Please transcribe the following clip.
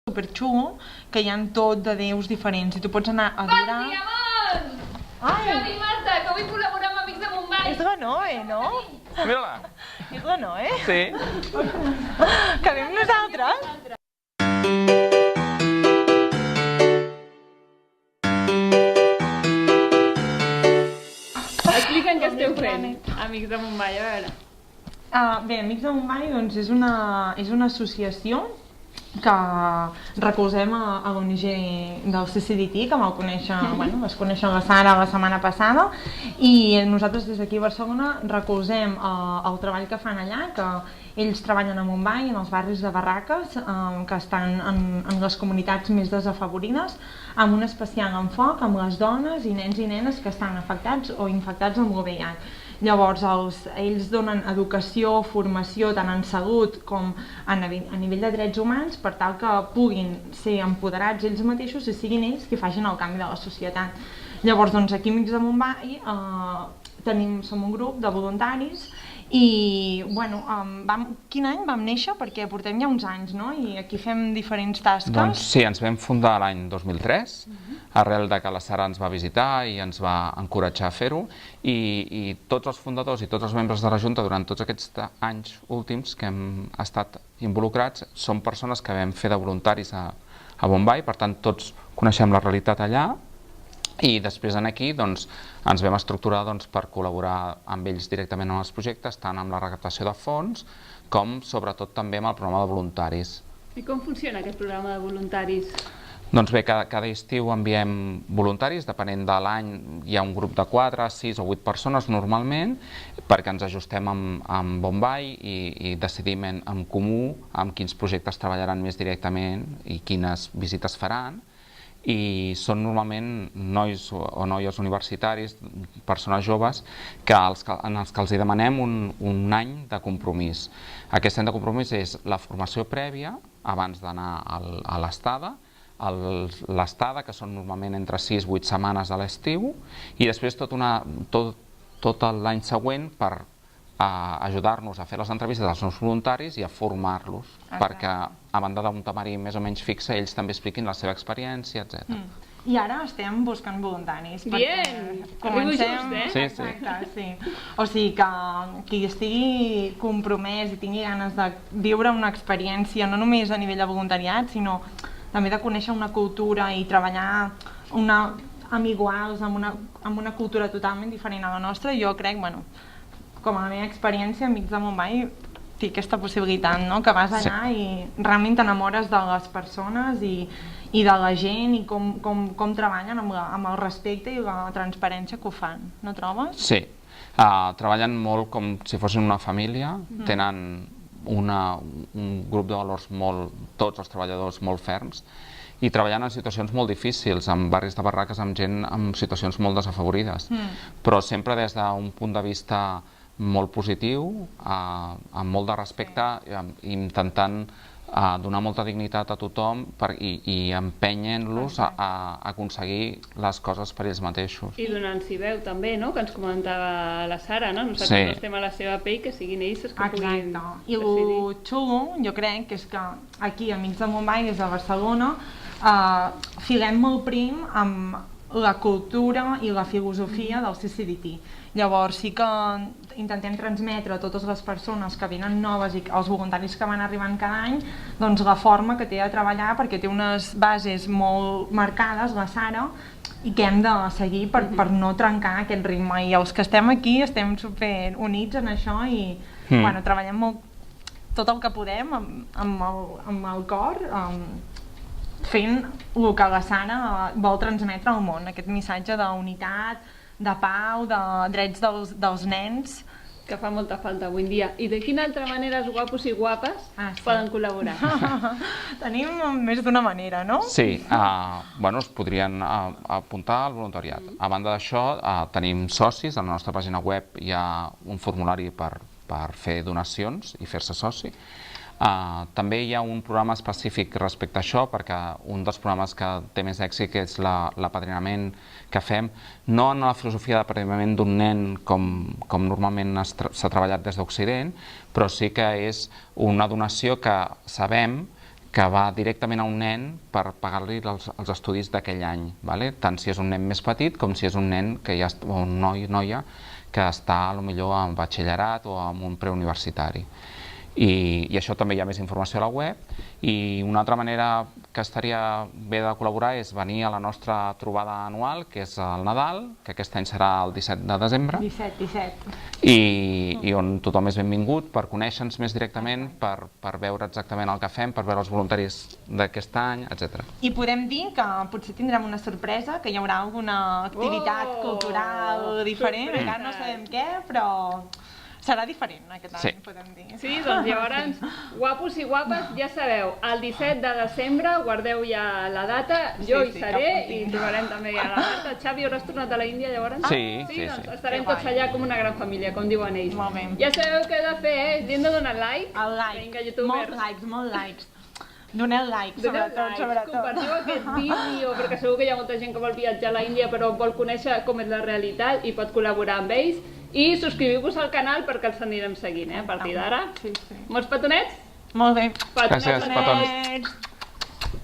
superxulo, que hi ha tot de déus diferents i tu pots anar a adorar... Bon dia, amor! Xavi i Marta, que vull col·laborar amb Amics de Montbany. És la Noe, no? Mira-la! És la Noe? Sí. Que vem nosaltres? Explica'n què esteu fent, Amics de Montbany, a veure. Bé, Amics de Montbany doncs, és una associació que recolzem a l'ONG del CCDT, que vas conèixer la Sara la setmana passada, i nosaltres des d'aquí a Barcelona recolzem el treball que fan allà, que ells treballen a Montbany, en els barris de barraques, que estan en les comunitats més desafavorides, amb un especial enfoc amb les dones i nens i nenes que estan afectats o infectats amb VIH. Llavors, ells donen educació, formació, tant en salut com a nivell de drets humans, per tal que puguin ser empoderats ells mateixos i siguin ells qui facin el canvi de la societat. Llavors, doncs, aquí Amics de Montbany som un grup de voluntaris i, bueno, quin any vam néixer? Perquè portem ja uns anys, no? I aquí fem diferents tasques. Doncs sí, ens vam fundar l'any 2003, arrel de que la Sara ens va visitar i ens va encoratjar a fer-ho, i tots els fundadors i tots els membres de la Junta durant tots aquests anys últims que hem estat involucrats són persones que vam fer de voluntaris a Montbany, per tant tots coneixem la realitat allà, i després aquí ens vam estructurar per col·laborar amb ells directament en els projectes, tant amb la recaptació de fons com sobretot també amb el programa de voluntaris. I com funciona aquest programa de voluntaris? Doncs bé, cada estiu enviem voluntaris, depenent de l'any hi ha un grup de 4, 6 o 8 persones normalment, perquè ens ajustem amb Montbany i decidim en comú amb quins projectes treballaran més directament i quines visites faran. I són normalment nois o noies universitaris, persones joves, en els que els demanem un any de compromís. Aquest any de compromís és la formació prèvia abans d'anar a l'estada, que són normalment entre 6 i 8 setmanes a l'estiu, i després tot l'any següent per ajudar-nos a fer les entrevistes als nous voluntaris i a formar-los, perquè a banda d'un temari més o menys fixe, ells també expliquin la seva experiència, etc. I ara estem buscant voluntaris. Bien! Comencem... Sí. Exacte, sí. O sigui que qui estigui compromès i tingui ganes de viure una experiència, no només a nivell de voluntariat, sinó també de conèixer una cultura i treballar amb iguals, amb una cultura totalment diferent a la nostra, jo crec, com a la meva experiència, Amics de Montbany, té aquesta possibilitat, no? Que vas allà i realment t'enamores de les persones i de la gent i com treballen amb el respecte i la transparència que ho fan, no trobes? Sí, treballen molt com si fossin una família, tenen un grup de valors tots els treballadors molt ferms, i treballant en situacions molt difícils, en barris de barraques, amb gent en situacions molt desafavorides, però sempre des d'un punt de vista molt positiu, amb molt de respecte, intentant donar molta dignitat a tothom i empenyen-los a aconseguir les coses per ells mateixos. I donant-s'hi veu també, no? Que ens comentava la Sara, no? Nosaltres no estem a la seva pell, que siguin ells els que puguin decidir. I el xulo, jo crec, que és que aquí, Amics de Montbany, des de Barcelona, filem molt prim amb la cultura i la filosofia del CCDT. Llavors sí que intentem transmetre a totes les persones que venen noves i els voluntaris que van arribant cada any doncs la forma que té de treballar, perquè té unes bases molt marcades, la Sara, i que hem de seguir per no trencar aquest ritme. I els que estem aquí estem super units en això i treballem molt tot el que podem amb el cor, fent el que la Sara vol transmetre al món, aquest missatge d'unitat, de pau, de drets dels nens. Que fa molta falta avui en dia. I de quina altra manera els guapos i guapes poden col·laborar? Tenim més d'una manera, no? Sí, es podrien apuntar al voluntariat. A banda d'això, tenim socis, a la nostra pàgina web hi ha un formulari per fer donacions i fer-se soci. També hi ha un programa específic respecte a això, perquè un dels programes que té més èxit és l'apadrinament que fem, no en la filosofia d'apadrinament d'un nen com normalment s'ha treballat des d'Occident, però sí que és una donació que sabem que va directament a un nen per pagar-li els estudis d'aquell any, tant si és un nen més petit com si és un nen o un noi o noia que està potser en batxillerat o en un preuniversitari. I això també hi ha més informació a la web. I una altra manera que estaria bé de col·laborar és venir a la nostra trobada anual, que és el Nadal, que aquest any serà el 17 de desembre. 17. I on tothom és benvingut per conèixer-nos més directament, per veure exactament el que fem, per veure els voluntaris d'aquest any, etc. I podem dir que potser tindrem una sorpresa, que hi haurà alguna activitat cultural diferent, encara no sabem què, però serà diferent aquest any, podem dir. Sí, doncs llavors, guapos i guapes, ja sabeu, el 17 de desembre, guardeu ja la data, jo hi seré i trobarem també a la Marta. Xavi, hauràs tornat a la Índia llavors? Sí. Doncs estarem tots allà com una gran família, com diuen ells. Molt bé. Ja sabeu què heu de fer, Hem de donar like. El like, Vinga, youtubers. molts likes. Doneu like, sobretot. Compartiu aquest vídeo, perquè segur que hi ha molta gent que vol viatjar a la Índia però vol conèixer com és la realitat i pot col·laborar amb ells. I subscriviu-vos al canal perquè els anirem seguint, a partir d'ara. Sí. Molts petonets? Molt bé. Gràcies, petons.